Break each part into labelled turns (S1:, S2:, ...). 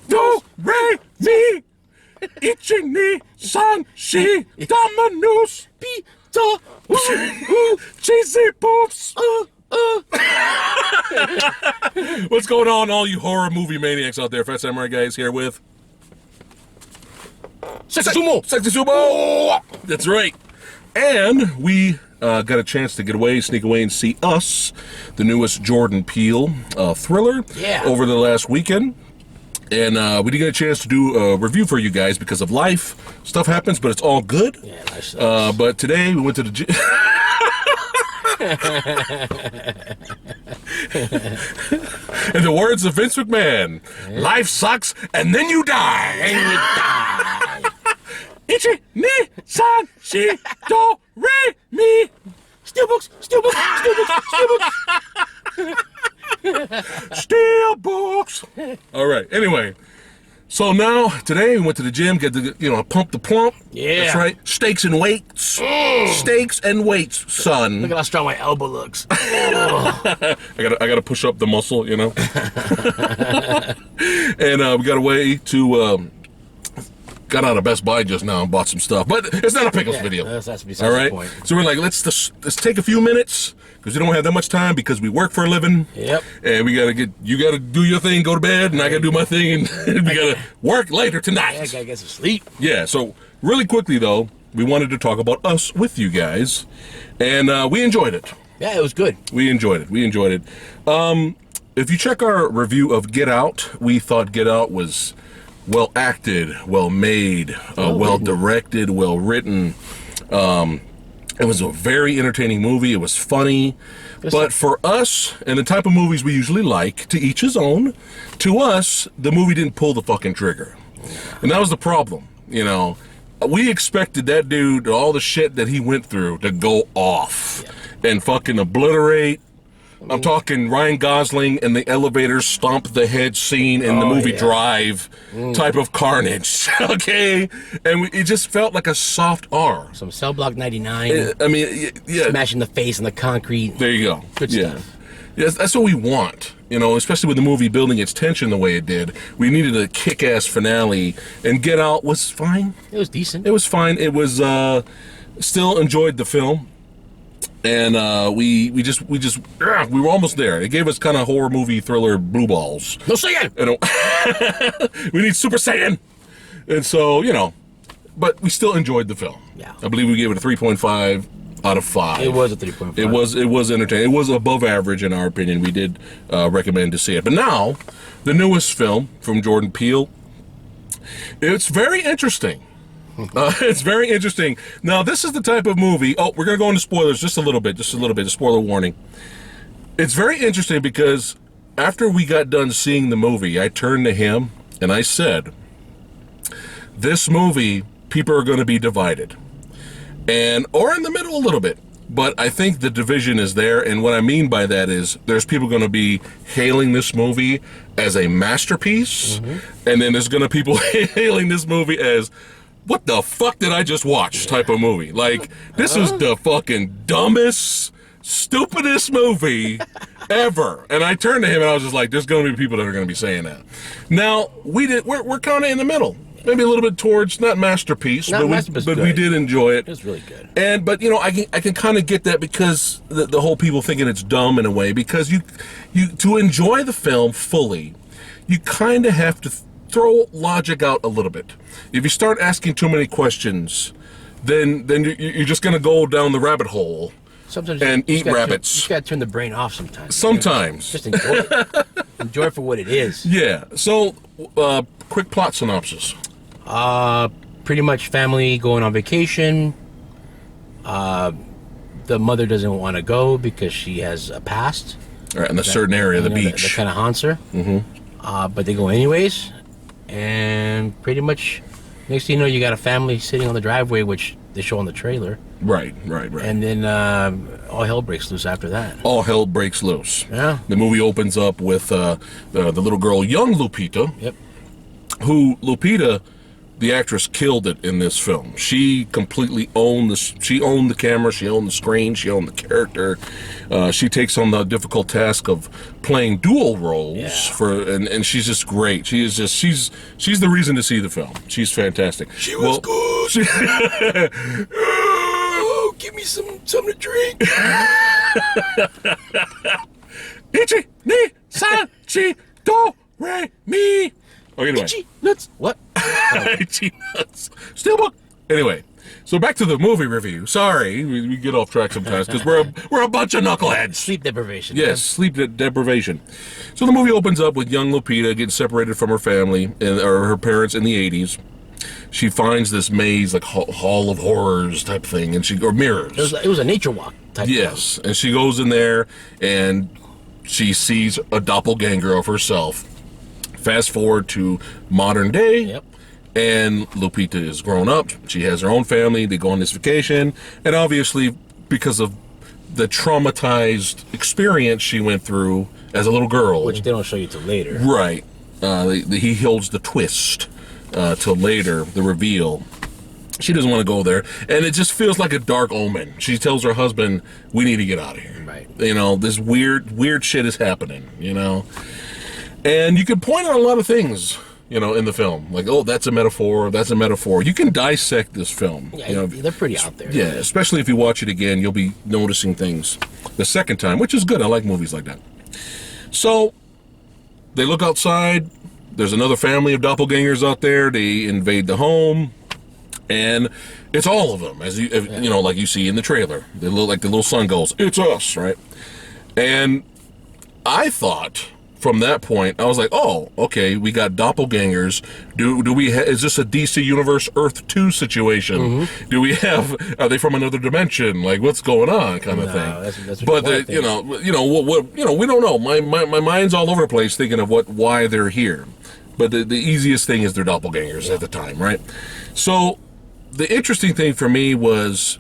S1: Do, re, mi. Ichi, ni, san, shi, dominus, pizza, cheesy poofs. What's going on, all you horror movie maniacs out there? Phat Samurai Guys here with Sexy Sumo. That's right. And we got a chance to get away, sneak away, and see Us, the newest Jordan Peele thriller, over the last weekend. And we didn't get a chance to do a review for you guys because of life. Stuff happens, but it's all good.
S2: Yeah, life sucks.
S1: But today we went to the gym. In the words of Vince McMahon, life sucks and then you die.
S2: And you die.
S1: Ichi, ni, san, shi, do, re, mi. Steelbooks. Steelbooks. All right. Anyway, so now today we went to the gym, get the pump the plump.
S2: Yeah.
S1: That's right. Steaks and weights. Steaks and weights, son.
S2: Look at how strong my elbow looks.
S1: I gotta push up the muscle, And we got away to. Got out of Best Buy just now and bought some stuff, but it's not a pickles video.
S2: That's besides
S1: all right.
S2: The point.
S1: So we're like, let's take a few minutes because we don't have that much time because we work for a living.
S2: Yep.
S1: And you gotta do your thing, go to bed, and I gotta do my thing, and we gotta work later tonight.
S2: Yeah, I gotta get some sleep.
S1: Yeah. So really quickly though, we wanted to talk about Us with you guys, and we enjoyed it.
S2: Yeah, it was good.
S1: We enjoyed it. If you check our review of Get Out, we thought Get Out was well acted, well made, well directed, well written. It was a very entertaining movie. It was funny. But for us, and the type of movies we usually like, to each his own, to us, the movie didn't pull the fucking trigger. And that was the problem, We expected that dude, all the shit that he went through, to go off and fucking obliterate. I'm talking Ryan Gosling and the elevator stomp the head scene in the movie Drive type of carnage, okay? And it just felt like a soft R.
S2: Some Cell Block 99.
S1: I mean, yeah.
S2: Smashing the face on the concrete.
S1: There you go.
S2: Good stuff.
S1: Yes, that's what we want, especially with the movie building its tension the way it did. We needed a kick-ass finale, and Get Out was fine.
S2: It was decent.
S1: It was fine. It was, still enjoyed the film. And we were almost there. It gave us kind of horror movie thriller blue balls.
S2: No Saiyan!
S1: We need Super Saiyan! And so, but we still enjoyed the film.
S2: Yeah.
S1: I believe we gave it a 3.5 out of 5.
S2: It was a 3.5.
S1: It was entertaining. It was above average in our opinion. We did recommend to see it. But now, the newest film from Jordan Peele, it's very interesting. It's very interesting. Now, this is the type of movie. Oh, we're going to go into spoilers just a little bit. A spoiler warning. It's very interesting because after we got done seeing the movie, I turned to him and I said, this movie, people are going to be divided. Or in the middle a little bit. But I think the division is there. And what I mean by that is there's people going to be hailing this movie as a masterpiece. And then there's going to be people hailing this movie as, what the fuck did I just watch type of movie. Like, this is the fucking dumbest, stupidest movie ever. And I turned to him and I was just like, there's going to be people that are going to be saying that. Now, we're kind of in the middle. Maybe a little bit towards, not masterpiece, but we did enjoy it.
S2: It was really good.
S1: But I can kind of get that because the whole people thinking it's dumb in a way, because you to enjoy the film fully, you kind of have to throw logic out a little bit. If you start asking too many questions, then you're just going to go down the rabbit hole and eat rabbits.
S2: You just got to turn the brain off sometimes.
S1: Sometimes.
S2: Just enjoy it. Enjoy it for what it is.
S1: Yeah. So, quick plot synopsis.
S2: Pretty much family going on vacation. The mother doesn't want to go because she has a past.
S1: All right, in a certain area of the beach.
S2: That kind of haunts her. But they go anyways. And pretty much, next thing you know, you got a family sitting on the driveway, which they show on the trailer.
S1: Right.
S2: And then all hell breaks loose after that.
S1: All hell breaks loose.
S2: Yeah.
S1: The movie opens up with the little girl, young Lupita.
S2: Yep.
S1: Who, Lupita, the actress killed it in this film. She completely owned this. She owned the camera. She owned the screen. She owned the character. She takes on the difficult task of playing dual roles and she's just great. She is just she's the reason to see the film. She's fantastic.
S2: She was good. Oh, give me something to drink.
S1: Ichi ni san chi do re mi. Okay, anyway.
S2: Itchy nuts. What?
S1: Itchy nuts. Steelbook. Anyway, so back to the movie review. Sorry, we get off track sometimes because we're a bunch of knuckleheads.
S2: Sleep deprivation.
S1: Yes, sleep deprivation. So the movie opens up with young Lupita getting separated from her family or her parents in the 80s. She finds this maze, like hall of horrors type thing, or mirrors.
S2: It was a nature walk type.
S1: Yes, and she goes in there and she sees a doppelganger of herself. Fast forward to modern day, and Lupita is grown up. She has her own family. They go on this vacation, and obviously, because of the traumatized experience she went through as a little girl,
S2: which they don't show you till later,
S1: right? He holds the twist till later, the reveal. She doesn't want to go there, and it just feels like a dark omen. She tells her husband, "We need to get out of here."
S2: Right?
S1: You know, this weird shit is happening. You know. And you can point out a lot of things, you know, in the film. Like, oh, that's a metaphor, that's a metaphor. You can dissect this film.
S2: Yeah,
S1: you know,
S2: they're pretty out there.
S1: Yeah, especially if you watch it again, you'll be noticing things the second time, which is good. I like movies like that. So, they look outside. There's another family of doppelgangers out there. They invade the home. And it's all of them, as you know, like you see in the trailer. They look like the little son goes, "It's us," right? And I thought... From that point, I was like, "Oh, okay, we got doppelgangers. Do we? Is this a DC Universe Earth 2 situation?
S2: Mm-hmm.
S1: Do we have? Are they from another dimension? Like, what's going on?" Kind of thing.
S2: That's
S1: but you know, we don't know. My mind's all over the place thinking of why they're here. But the easiest thing is they're doppelgangers at the time, right? So the interesting thing for me was.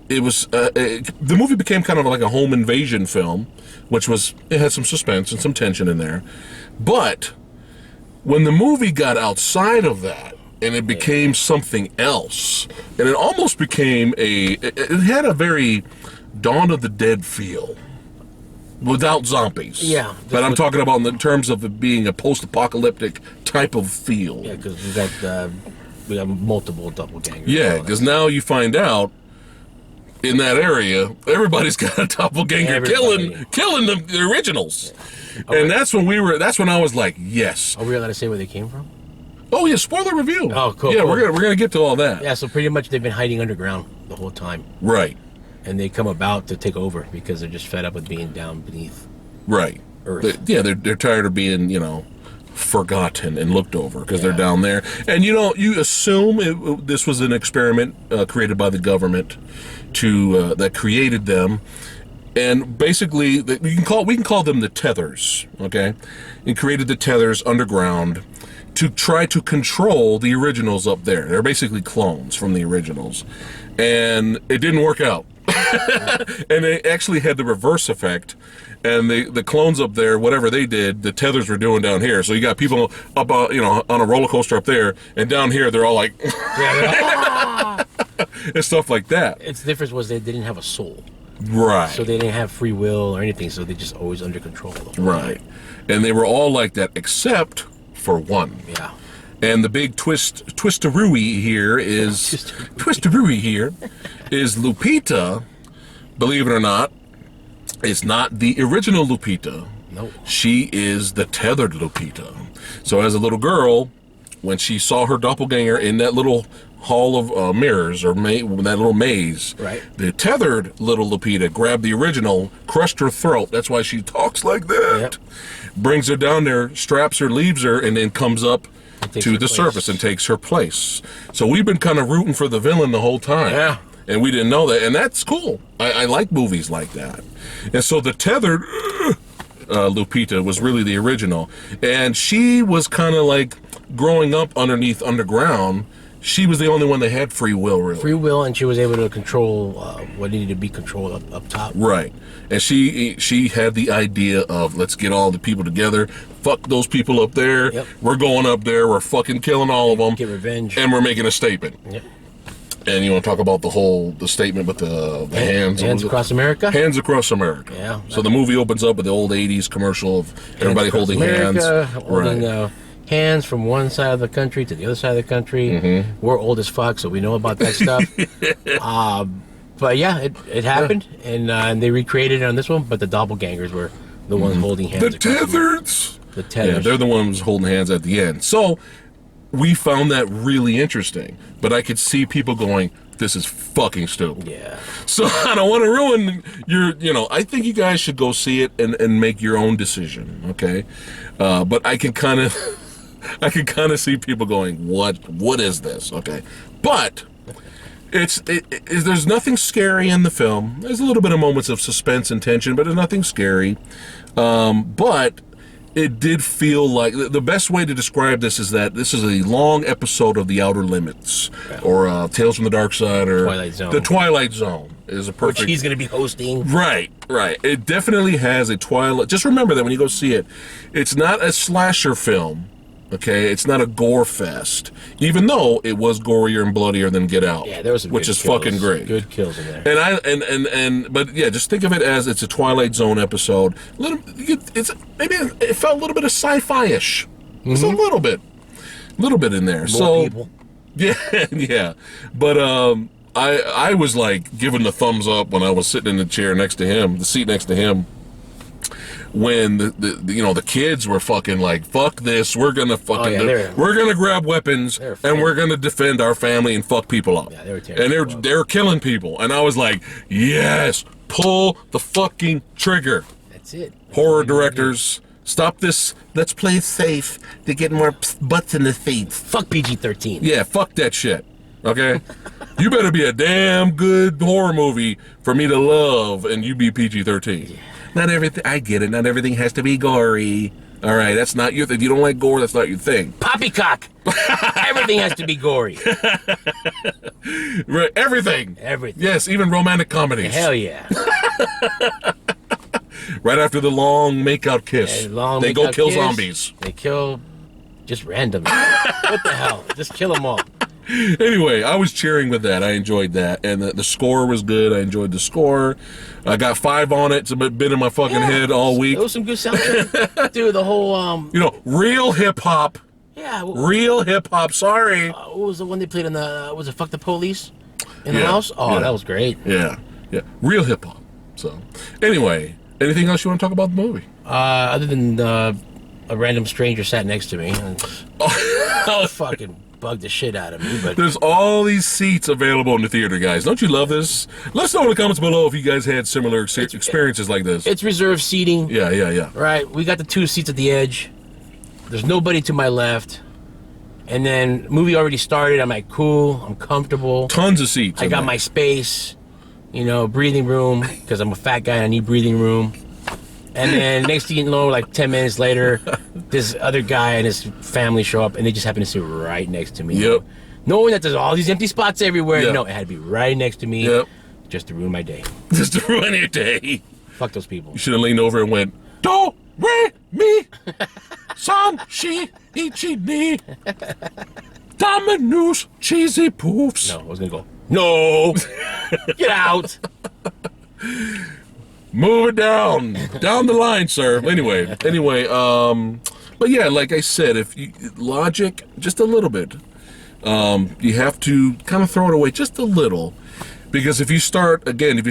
S1: The movie became kind of like a home invasion film, which it had some suspense and some tension in there. But when the movie got outside of that and it became something else, and it almost became it had a very Dawn of the Dead feel without zombies.
S2: Yeah.
S1: But I'm talking about in the terms of it being a post-apocalyptic type of feel.
S2: Yeah, because we got multiple doppelgangers.
S1: Yeah, because now you find out in that area, everybody's got a doppelganger killing the originals. And that's when I was like, yes.
S2: Are we allowed to say where they came from?
S1: Oh yeah, spoiler review.
S2: Oh, cool.
S1: Yeah,
S2: cool.
S1: we're gonna get to all that.
S2: Yeah, so pretty much they've been hiding underground the whole time.
S1: Right.
S2: And they come about to take over because they're just fed up with being down beneath.
S1: Right.
S2: Earth.
S1: They're tired of being, you know, forgotten and looked over because they're down there. And you assume this was an experiment created by the government that created them. And basically, we can call them the tethers, okay? It created the tethers underground to try to control the originals up there. They're basically clones from the originals. And it didn't work out. And they actually had the reverse effect. And the clones up there, whatever they did, the tethers were doing down here. So you got people up, on a roller coaster up there, and down here they're all like, and stuff like that.
S2: Its difference was they didn't have a soul.
S1: Right.
S2: So they didn't have free will or anything. So they just always under control.
S1: Right. And they were all like that, except for one.
S2: Yeah.
S1: And the big twisterooey here is Lupita. Believe it or not, is not the original Lupita.
S2: Nope.
S1: She is the tethered Lupita. So as a little girl, when she saw her doppelganger in that little hall of mirrors, or that little maze,
S2: right,
S1: the tethered little Lupita grabbed the original, crushed her throat. That's why she talks like that. Yep. Brings her down there, straps her, leaves her, and then comes up to the surface and takes her place. So we've been kind of rooting for the villain the whole time.
S2: Yeah.
S1: And we didn't know that. And that's cool. I like movies like that. And so the tethered Lupita was really the original. And she was kind of like growing up underground. she was the only one that had free will, really.
S2: Free will, and she was able to control what needed to be controlled up top.
S1: Right. And she had the idea of, let's get all the people together, fuck those people up there.
S2: Yep.
S1: We're going up there, we're fucking killing all of them.
S2: Get revenge.
S1: And we're making a statement.
S2: Yep.
S1: And you want to talk about the statement with the hands?
S2: Hands across America?
S1: Hands across America.
S2: Yeah.
S1: So the movie opens up with the old 80s commercial of everybody holding hands.
S2: Holding hands from one side of the country to the other side of the country.
S1: Mm-hmm.
S2: We're old as fuck, so we know about that stuff. But yeah, it happened, and they recreated it on this one, but the doppelgangers were the ones holding hands.
S1: The tethers!
S2: The tethers.
S1: Yeah, they're the ones holding hands at the end. So we found that really interesting, but I could see people going, this is fucking stupid.
S2: Yeah.
S1: So I don't want to ruin I think you guys should go see it and make your own decision, okay? But I can kind of see people going, what is this, okay? But there's nothing scary in the film. There's a little bit of moments of suspense and tension, but there's nothing scary. But it did feel like the best way to describe this is that this is a long episode of The Outer Limits, or Tales from the Dark Side, or
S2: Twilight Zone.
S1: The Twilight Zone is a perfect.
S2: Which he's going to be hosting.
S1: Right. It definitely has a Twilight. Just remember that when you go see it, it's not a slasher film. Okay, it's not a gore fest, even though it was gorier and bloodier than Get Out.
S2: Yeah, there was some
S1: which
S2: good
S1: is
S2: kills.
S1: fucking great.
S2: Good kills in there.
S1: But yeah, just think of it as it's a Twilight Zone episode. It felt a little bit of sci-fi-ish, just a little bit in there.
S2: More people.
S1: Yeah. But I was like giving the thumbs up when I was sitting in the seat next to him. When the kids were fucking like, fuck this, we're gonna we're gonna grab weapons and we're gonna defend our family and fuck people up.
S2: Yeah, they were tearing
S1: and they were killing people, and I was like, yes, pull the fucking trigger.
S2: That's it.
S1: Horror directors, stop this. Let's play it safe to get more butts in the face.
S2: Fuck PG-13.
S1: Yeah, fuck that shit. Okay, you better be a damn good horror movie for me to love, and you be PG-13. Yeah. Not everything. I get it. Not everything has to be gory. All right, that's not your thing. If you don't like gore, that's not your thing.
S2: Poppycock. Everything has to be gory.
S1: Right, everything. Yes, even romantic comedies.
S2: Hell yeah.
S1: Right after the long makeout kiss, they go kill zombies.
S2: They kill just randomly. What the hell? Just kill them all.
S1: Anyway, I was cheering with that. I enjoyed that. And the score was good. I enjoyed the score. I got 5 on it. It's been in my fucking head all week.
S2: It was some good soundtrack. Dude, the whole...
S1: real hip-hop.
S2: Yeah.
S1: Real hip-hop. Sorry.
S2: What was the one they played on the... was it Fuck the Police? In the house? Oh, that was great.
S1: Yeah. Real hip-hop. So, anyway, anything else you want to talk about the movie?
S2: Other than a random stranger sat next to me. And fucking... bugged the shit out of me, but
S1: there's all these seats available in the theater, guys. Don't you love this? Let us know in the comments below if you guys had similar experiences like this.
S2: It's reserved seating.
S1: Yeah.
S2: Right, we got the 2 seats at the edge. There's nobody to my left. And then movie already started. I'm like, cool, I'm comfortable.
S1: Tons of seats.
S2: I got my space, breathing room, because I'm a fat guy and I need breathing room. And then next thing you know, like 10 minutes later, this other guy and his family show up, and they just happen to sit right next to me.
S1: Yep.
S2: Knowing that there's all these empty spots everywhere.
S1: Yep.
S2: No, it had to be right next to me.
S1: Yep.
S2: Just to ruin my day.
S1: Just to ruin your day.
S2: Fuck those people.
S1: You should have leaned over and went, do, re, mi, san, shi, ichi, ni, Domino's cheesy poofs.
S2: No, I was going to go, no, get out.
S1: Move it down the line, sir. Anyway, but yeah, like I said, logic, just a little bit. You have to kind of throw it away just a little, because if you start going,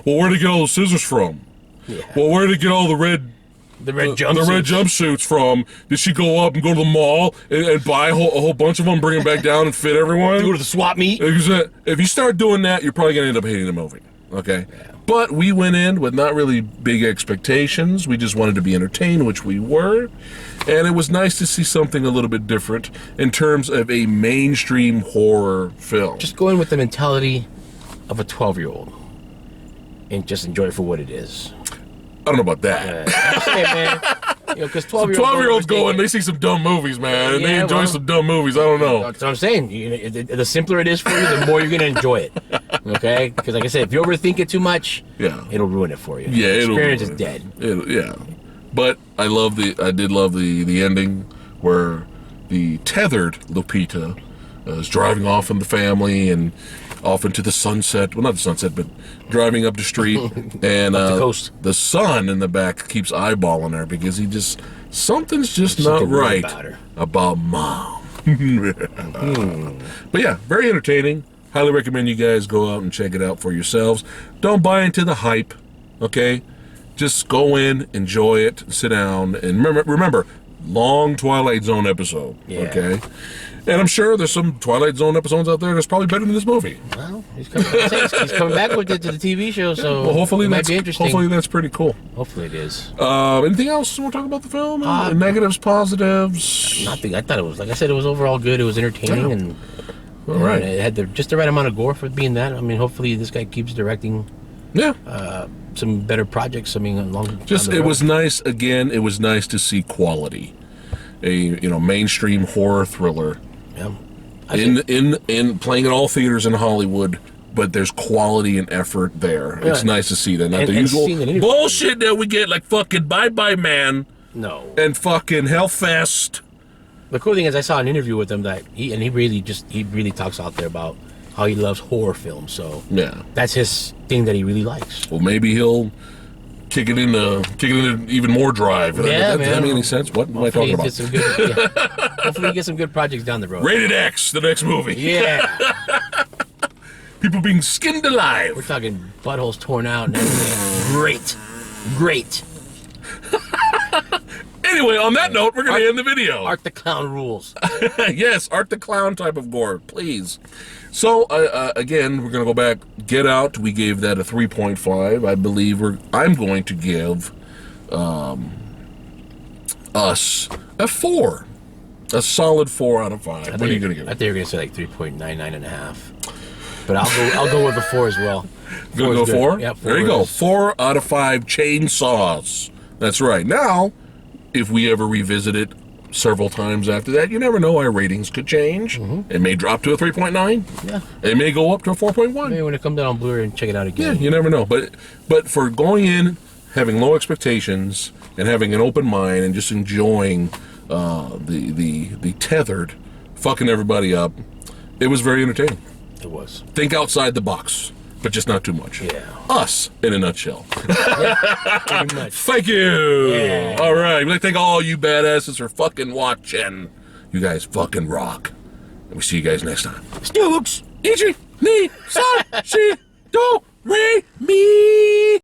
S1: well, where did they get all the scissors from? Yeah. Well, where did they get all the red jumpsuits from? Did she go up and go to the mall and buy a whole bunch of them, bring them back down and fit everyone?
S2: Go to the swap meet?
S1: If you start doing that, you're probably going to end up hating the movie. Okay? Yeah. But we went in with not really big expectations. We just wanted to be entertained, which we were. And it was nice to see something a little bit different in terms of a mainstream horror film.
S2: Just go in with the mentality of a 12-year-old and just enjoy it for what it is.
S1: I don't know about that.
S2: I'm saying, man. Because
S1: Some 12-year-olds go and they see some dumb movies, man, and they enjoy some dumb movies. I don't know.
S2: That's what I'm saying. The simpler it is for you, the more you're gonna enjoy it. Okay? Because like I said, if you overthink it too much, it'll ruin it for you.
S1: Yeah,
S2: experience is dead.
S1: Yeah, but I did love the ending where the tethered Lupita is driving off in the family and off into the sunset. Well, not the sunset, but driving up the street, and
S2: the coast.
S1: The son in the back keeps eyeballing her because something's just not right about mom. But yeah, very entertaining. Highly recommend you guys go out and check it out for yourselves. Don't buy into the hype, okay? Just go in, enjoy it, sit down, and remember, long Twilight Zone episode, okay? And I'm sure there's some Twilight Zone episodes out there that's probably better than this movie.
S2: Well, he's coming back with it to the TV show, so
S1: well, hopefully
S2: it might be interesting.
S1: Hopefully that's pretty cool.
S2: Hopefully it is.
S1: Anything else you want to talk about the film? Negatives, positives?
S2: Nothing. I thought it was, like I said, it was overall good. It was entertaining, and
S1: all right.
S2: It had just the right amount of gore for being that. I mean, hopefully this guy keeps directing. Some better projects. I mean,
S1: it was nice. Again, it was nice to see quality. A mainstream horror thriller.
S2: Yeah.
S1: In playing in all theaters in Hollywood, but there's quality and effort there. Yeah. It's nice to see that. Not the usual bullshit that we get, like fucking Bye Bye Man.
S2: No.
S1: And fucking Hellfest.
S2: The cool thing is, I saw an interview with him that he really talks out there about how he loves horror films. So that's his thing that he really likes.
S1: Well, maybe he'll kick it into even more drive.
S2: Yeah,
S1: does that make any sense? What am I talking about?
S2: Hopefully he gets some good projects down the road.
S1: Rated X, the next movie.
S2: Yeah.
S1: People being skinned alive.
S2: We're talking buttholes torn out and everything. Great.
S1: Anyway, on that note, we're going to end the video.
S2: Art the Clown rules.
S1: Yes, Art the Clown type of gore, please. So, again, we're going to go back. Get Out, we gave that a 3.5. I believe I'm going to give us a 4. A solid 4 out of 5. What are you going to give it?
S2: I thought you were going to say like 3.99.5. But I'll go with the 4 as well.
S1: Going to go 4?
S2: Yeah, 4.
S1: There you go. 4 out of 5 chainsaws. That's right. Now, if we ever revisit it several times after that, you never know, our ratings could change. It may drop to a 3.9.
S2: Yeah.
S1: It may go up to a 4.1.
S2: Maybe when it comes out on Blu-ray and check it out again.
S1: Yeah, you never know. But for going in, having low expectations, and having an open mind, and just enjoying the tethered, fucking everybody up, it was very entertaining.
S2: It was.
S1: Think outside the box, but just not too much.
S2: Yeah.
S1: Us, in a nutshell.
S2: Pretty much.
S1: Thank you.
S2: Yeah.
S1: All right. We'd like to thank all you badasses for fucking watching. You guys fucking rock. And we see you guys next time.
S2: Stokes.
S1: Ichi, ni, sa, shi, do, re, mi.